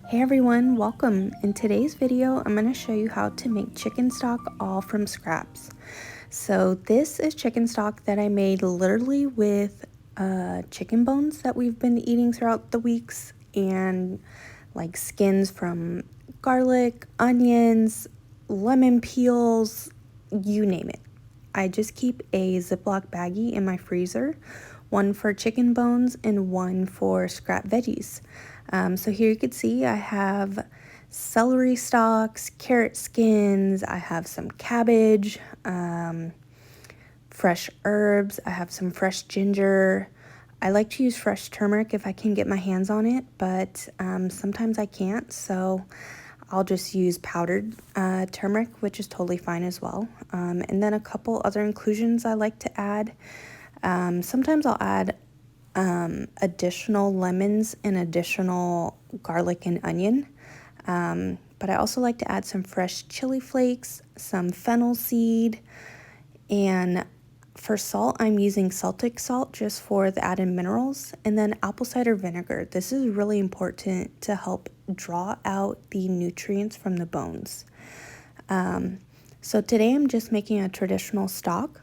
Hey everyone, welcome. In today's video, I'm going to show you how to make chicken stock all from scraps. So this is chicken stock that I made literally with chicken bones that we've been eating throughout the weeks and like skins from garlic, onions, lemon peels, you name it. I just keep a Ziploc baggie in my freezer, one for chicken bones and one for scrap veggies. So here you can see I have celery stalks, carrot skins, I have some cabbage, fresh herbs, I have some fresh ginger. I like to use fresh turmeric if I can get my hands on it, but sometimes I can't, so I'll just use powdered turmeric, which is totally fine as well. And then a couple other inclusions I like to add. Sometimes I'll add additional lemons and additional garlic and onion. But I also like to add some fresh chili flakes, some fennel seed, and for salt, I'm using Celtic salt just for the added minerals, and then apple cider vinegar. This is really important to help draw out the nutrients from the bones. So today I'm just making a traditional stock.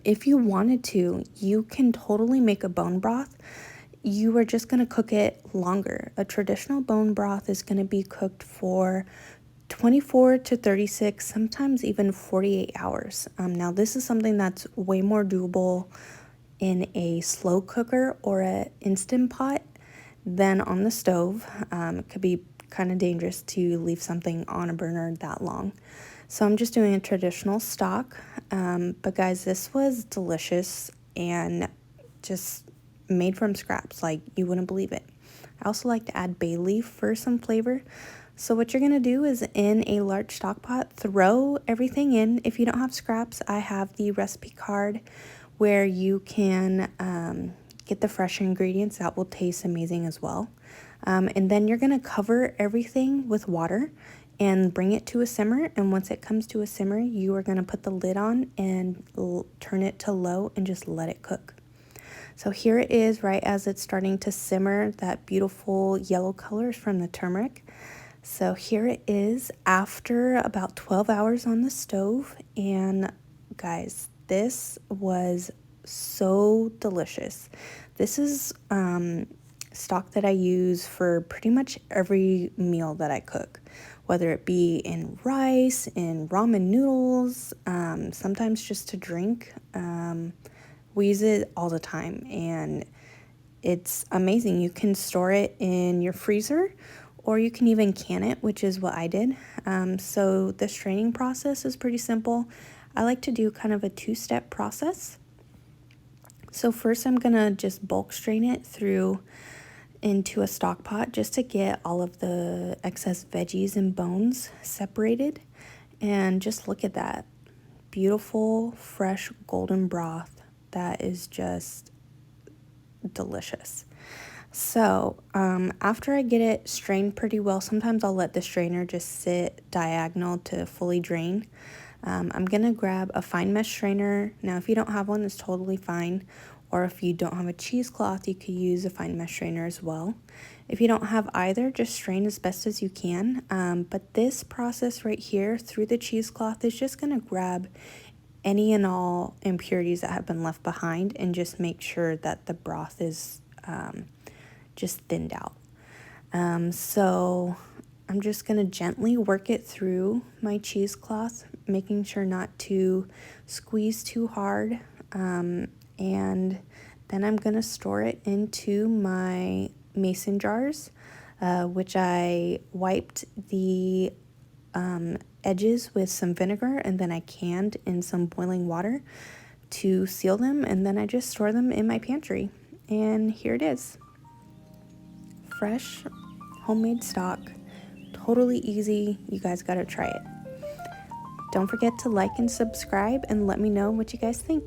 If you wanted to, you can totally make a bone broth. You are just going to cook it longer. A traditional bone broth is going to be cooked for 24 to 36, sometimes even 48 hours. Now, this is something that's way more doable in a slow cooker or an Instant Pot than on the stove. It could be kind of dangerous to leave something on a burner that long. So I'm just doing a traditional stock. But guys, this was delicious and just made from scraps, like you wouldn't believe it. I also like to add bay leaf for some flavor. So what you're going to do is in a large stock pot, throw everything in. If you don't have scraps, I have the recipe card where you can get the fresh ingredients. That will taste amazing as well. And then you're going to cover everything with water and bring it to a simmer. And once it comes to a simmer, you are going to put the lid on and turn it to low and just let it cook. So here it is right as it's starting to simmer, that beautiful yellow color is from the turmeric. So here it is after about 12 hours on the stove. And guys, this was so delicious. This is stock that I use for pretty much every meal that I cook, whether it be in rice, in ramen noodles, sometimes just to drink. We use it all the time and it's amazing. You can store it in your freezer or you can even can it, which is what I did. So the straining process is pretty simple. I like to do kind of a two-step process. So first I'm gonna just bulk strain it through into a stock pot just to get all of the excess veggies and bones separated. And just look at that beautiful, fresh, golden broth. That is just delicious. So after I get it strained pretty well, sometimes I'll let the strainer just sit diagonal to fully drain. I'm gonna grab a fine mesh strainer. Now if you don't have one, it's totally fine. Or if you don't have a cheesecloth, you could use a fine mesh strainer as well. If you don't have either, just strain as best as you can. But this process right here through the cheesecloth is just gonna grab any and all impurities that have been left behind and just make sure that the broth is just thinned out. So I'm just going to gently work it through my cheesecloth, making sure not to squeeze too hard. And then I'm going to store it into my mason jars, which I wiped the edges with some vinegar and then I canned in some boiling water to seal them, and then I just store them in my pantry. And here it is. Fresh homemade stock, totally easy. You guys gotta try it. Don't forget to like and subscribe and let me know what you guys think.